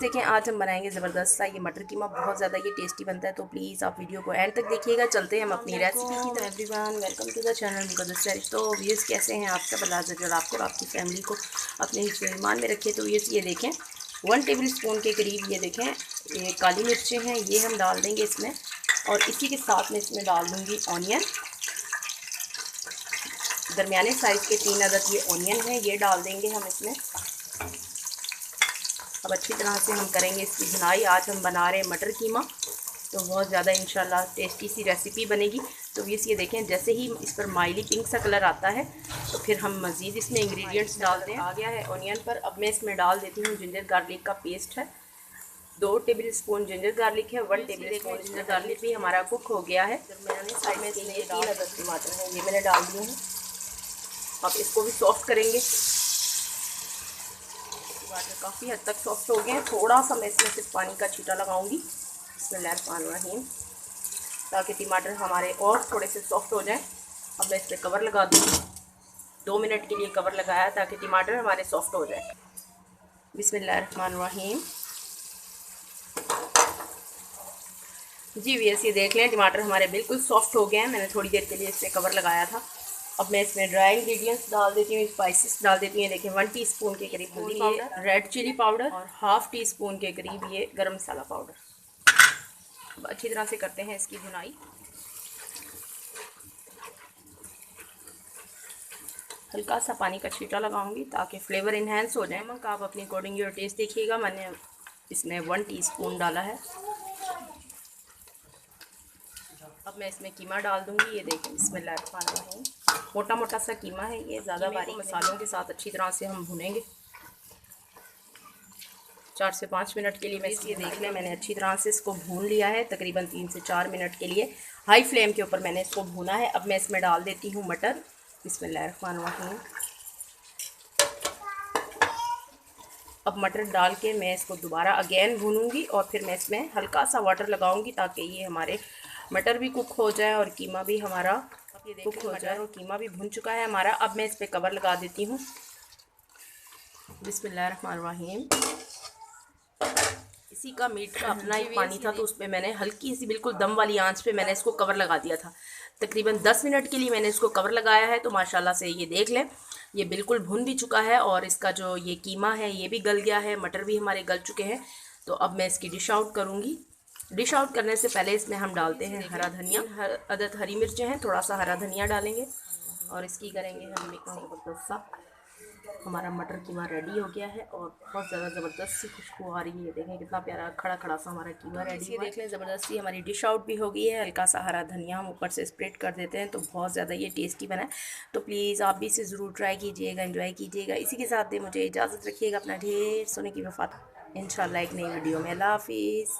देखें आज हम बनाएंगे ज़बरदस्त सा ये मटर कीमा। बहुत ज़्यादा ये टेस्टी बनता है, तो प्लीज़ आप वीडियो को एंड तक देखिएगा। चलते हैं हम अपनी रेसिपी की तरफ। Everyone welcome to the channel Muqaddas Sairish. तो व्यूअर्स कैसे हैं आप सब? अल्लाह जो आपको और आपकी फैमिली को अपने हिफ्ज़ ईमान में रखे। तो व्यूअर्स ये देखें 1 टेबल स्पून के करीब ये देखें ये काली मिर्चें हैं, ये हम डाल देंगे इसमें। और इसी के साथ में इसमें डाल दूँगी ऑनियन, दरमियाने साइज़ के 3 अदद ये ऑनियन है, ये डाल देंगे हम इसमें। अब अच्छी तरह से हम करेंगे इसकी भुनाई। आज हम बना रहे हैं मटर कीमा, तो बहुत ज़्यादा इंशाल्लाह टेस्टी सी रेसिपी बनेगी। तो ये देखें जैसे ही इस पर माइली पिंक सा कलर आता है तो फिर हम मज़ीद इसमें इंग्रेडिएंट्स डालते हैं। आ गया है ऑनियन पर। अब मैं इसमें डाल देती हूँ जिंजर गार्लिक का पेस्ट है, 2 टेबल स्पून जिंजर गार्लिक है, 1 टेबल स्पून जिंजर गार्लिक भी हमारा कुक हो गया है। मैंने साइड में इसमें 3 अदद टमाटर हैं, ये मैंने डाल दिए हैं। अब इसको भी सॉफ्ट करेंगे। टमाटर काफ़ी हद तक सॉफ्ट हो गए हैं। थोड़ा सा मैं इसमें सिर्फ पानी का छींटा लगाऊंगी, बिस्मिल्लाहिर्रहमानिर्रहीम, ताकि टमाटर हमारे और थोड़े से सॉफ्ट हो जाएं। अब मैं इस पर कवर लगा दूँगी। 2 मिनट के लिए कवर लगाया ताकि टमाटर हमारे सॉफ्ट हो जाए। बिस्मिल्लाहिर्रहमानिर्रहीम। जी व्यूअर्स ये देख लें टमाटर हमारे बिल्कुल सॉफ्ट हो गए हैं। मैंने थोड़ी देर के लिए इस पर कवर लगाया था। अब मैं इसमें ड्राई इंग्रेडिएंट्स डाल देती हूँ, स्पाइसेस डाल देती हूँ। देखिए 1 टीस्पून के करीब हल्दी पाउडर, रेड चिली पाउडर और हाफ़ टी स्पून के करीब ये गरम मसाला पाउडर। अब अच्छी तरह से करते हैं इसकी भुनाई। हल्का सा पानी का छींटा लगाऊंगी ताकि फ्लेवर इन्हेंस हो जाए। नमक आप अपनी अकॉर्डिंग और टेस्ट देखिएगा। मैंने इसमें 1 टीस्पून डाला है। अब मैं इसमें कीमा डाल दूंगी। ये देखें बिस्मिल्लाहिर्रहमानिर्रहीम, मोटा मोटा सा कीमा है ये, ज़्यादा बारीक मसालों के साथ अच्छी तरह से हम भुनेंगे 4 से 5 मिनट के लिए। मैं ये देख लें मैंने अच्छी तरह से इसको भून लिया है, तकरीबन 3 से 4 मिनट के लिए हाई फ्लेम के ऊपर मैंने इसको भूना है। अब मैं इसमें डाल देती हूँ मटर। बिस्मिल्लाहिर्रहमानिर्रहीम। अब मटर डाल के मैं इसको दोबारा अगेन भूनूंगी और फिर मैं इसमें हल्का सा वाटर लगाऊंगी ताकि ये हमारे मटर भी कुक हो जाए और कीमा भी हमारा कुक हो जाए। और कीमा भी भुन चुका है हमारा। अब मैं इस पर कवर लगा देती हूँ। बिस्मिल्लाहिर्रहमानिर्रहीम। इसी का मीट का अपना ही पानी था, तो उस पर मैंने हल्की सी बिल्कुल दम वाली आंच पे मैंने इसको कवर लगा दिया था। तकरीबन 10 मिनट के लिए मैंने इसको कवर लगाया है। तो माशाल्लाह से ये देख लें ये बिल्कुल भुन भी चुका है और इसका जो ये कीमा है ये भी गल गया है, मटर भी हमारे गल चुके हैं। तो अब मैं इसकी डिश आउट करूँगी। डिश आउट करने से पहले इसमें हम डालते हैं हरा धनिया। अदद हरी मिर्चें हैं, थोड़ा सा हरा धनिया डालेंगे और इसकी करेंगे हम मिक्सिंग। ज़बरदस्त सा हमारा मटर कीमा रेडी हो गया है और बहुत ज़्यादा ज़बरदस्त सी खुशबू आ रही है। देखें कितना प्यारा खड़ा खड़ा सा हमारा कीमा रेडी है। देख लें ज़बरदस्त सी हमारी डिश आउट भी हो गई है। हल्का सा हरा धनिया हम ऊपर से स्प्रेड कर देते हैं, तो बहुत ज़्यादा ये टेस्टी बना है। तो प्लीज़ आप भी इसे ज़रूर ट्राई कीजिएगा, एंजॉय कीजिएगा। इसी के साथ मुझे इजाज़त रखिएगा। अपना ढेर सोने की वफ़ात। इंशाल्लाह एक नई वीडियो में। अल्लाह हाफिज़।